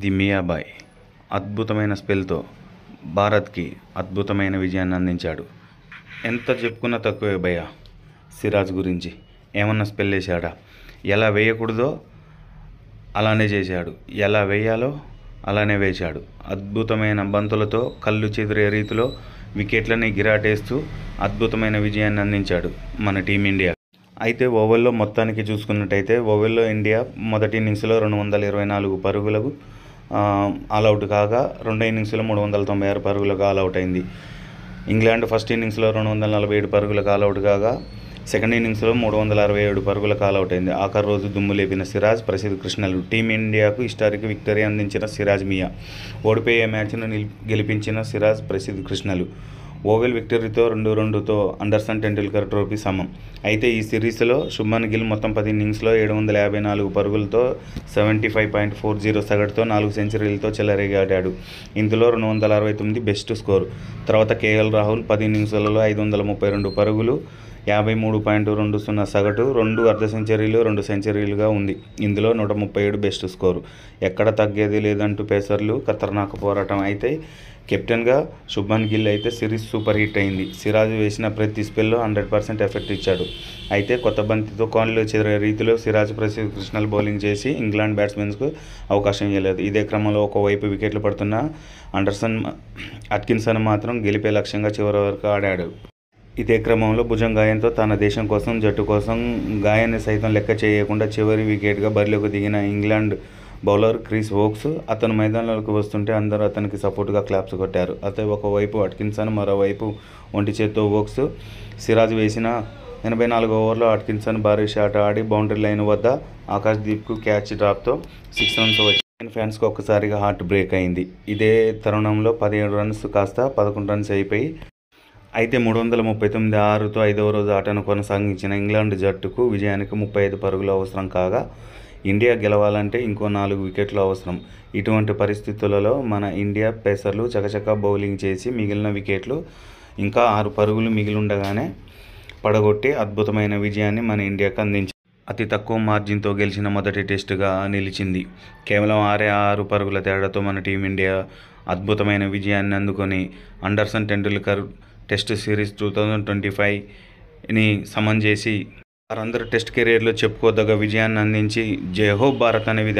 The మియాబాయ్ అద్భుతమైన స్పెల్తో భారత్కి అద్భుతమైన విజయాన్ని అందించాడు. ఎంత చెప్పుకున్నా తక్కువే భయ్య. సిరాజ్ గురించి ఏమన్నా స్పెల్ వేసాడా? ఎలా వేయకూడదో అలానే చేశాడు, ఎలా వేయాలో అలానే వేశాడు. అద్భుతమైన బంతులతో కళ్ళు చెదిరే రీతిలో వికెట్లని గిరాటేస్తూ అద్భుతమైన విజయాన్ని అందించాడు మన టీమిండియా. అయితే ఓవెల్లో మొత్తానికి చూసుకున్నట్టయితే ఓవెల్లో ఇండియా మొదటి ఇన్నింగ్స్లో 224 పరుగులకు ఆల్అవుట్ కాగా రెండో ఇన్నింగ్స్లో 396 పరుగులకు ఆల్అవుట్ అయింది. ఇంగ్లాండ్ ఫస్ట్ ఇన్నింగ్స్లో 247 పరుగులకు ఆల్అవుట్ కాగా సెకండ్ ఇన్నింగ్స్లో 367 పరుగులకు ఆల్అవుట్ అయింది. ఆఖరి రోజు దుమ్ము లేపిన సిరాజ్, ప్రసిద్ధ్ కృష్ణలు టీమిండియాకు హిస్టారిక్ విక్టరీ అందించిన సిరాజ్ మియా, ఓడిపోయే మ్యాచ్ను గెలిపించిన సిరాజ్, ప్రసిద్ధ్ కృష్ణలు ఓవెల్ విక్టరీతో 2-2తో అండర్సన్ టెండూల్కర్ ట్రోఫీ సమం. అయితే ఈ సిరీస్లో శుభ్మన్ గిల్ మొత్తం 10 ఇన్నింగ్స్లో 754 పరుగులతో 75.40 సగటుతో 4 సెంచరీలతో చెలరేగాడాడు. ఇందులో 269 బెస్ట్ స్కోరు. తర్వాత కేఎల్ రాహుల్ 10 ఇన్నింగ్స్లలో 532 పరుగులు, 53.20 సగటు, 2 అర్ధ సెంచరీలు, 2 సెంచరీలుగా ఉంది. ఇందులో 137 బెస్ట్ స్కోరు. ఎక్కడ తగ్గేది లేదంటూ పేసర్లు ఖతర్నాక్ పోరాటం. అయితే కెప్టెన్గా శుభ్మన్ గిల్ అయితే సిరీస్ సూపర్ హిట్ అయింది. సిరాజ్ వేసిన ప్రతి స్పెల్లో 100% ఎఫెక్ట్ ఇచ్చాడు. అయితే కొత్త బంతితో కాన్లు చెదిరే రీతిలో సిరాజ్, ప్రసిద్ధ్ కృష్ణలు బౌలింగ్ చేసి ఇంగ్లాండ్ బ్యాట్స్మెన్స్కు అవకాశం ఇవ్వలేదు. ఇదే క్రమంలో ఒకవైపు వికెట్లు పడుతున్న అట్కిన్సన్ మాత్రం గెలిపే లక్ష్యంగా చివరి వరకు ఆడాడు. ఇదే క్రమంలో భుజం గాయంతో తన దేశం కోసం, జట్టు కోసం గాయాన్ని సైతం లెక్క చేయకుండా చివరి వికెట్గా బరిలోకి దిగిన ఇంగ్లాండ్ బౌలర్ క్రిస్ వోక్స్ అతను మైదానంలోకి వస్తుంటే అందరూ అతనికి సపోర్టుగా క్లాప్స్ కొట్టారు. అయితే ఒకవైపు అట్కిన్సన్, మరోవైపు ఒంటి చేత్తో వోక్స్. సిరాజ్ వేసిన 84వ ఓవర్లో అట్కిన్సన్ భారీ షాట్ ఆడి బౌండరీ లైన్ వద్ద ఆకాశ్దీప్కు క్యాచ్ డ్రాప్తో 6 రన్స్ వచ్చి ఫ్యాన్స్కు ఒక్కసారిగా హార్ట్ బ్రేక్ అయింది. ఇదే తరుణంలో 17 రన్స్ కాస్త 11 రన్స్ అయిపోయి అయితే 339 5వ రోజు ఆటను కొనసాగించిన ఇంగ్లాండ్ జట్టుకు విజయానికి 35 పరుగులు అవసరం కాగా ఇండియా గెలవాలంటే ఇంకో 4 వికెట్లు అవసరం. ఇటువంటి పరిస్థితులలో మన ఇండియా పేసర్లు చకచకా బౌలింగ్ చేసి మిగిలిన వికెట్లు ఇంకా 6 పరుగులు మిగిలుండగానే పడగొట్టి అద్భుతమైన విజయాన్ని మన ఇండియాకు అందించింది. అతి తక్కువ మార్జిన్తో గెలిచిన మొదటి టెస్టుగా నిలిచింది. కేవలం 6 పరుగుల తేడాతో మన టీమిండియా అద్భుతమైన విజయాన్ని అందుకొని అండర్సన్ టెండూల్కర్ టెస్ట్ సిరీస్ 2025ని సమన్ చేసి వారందరూ టెస్ట్ కెరీర్లో చెప్పుకోదగ్గ విజయాన్ని అందించి జై హో భారత్ అనే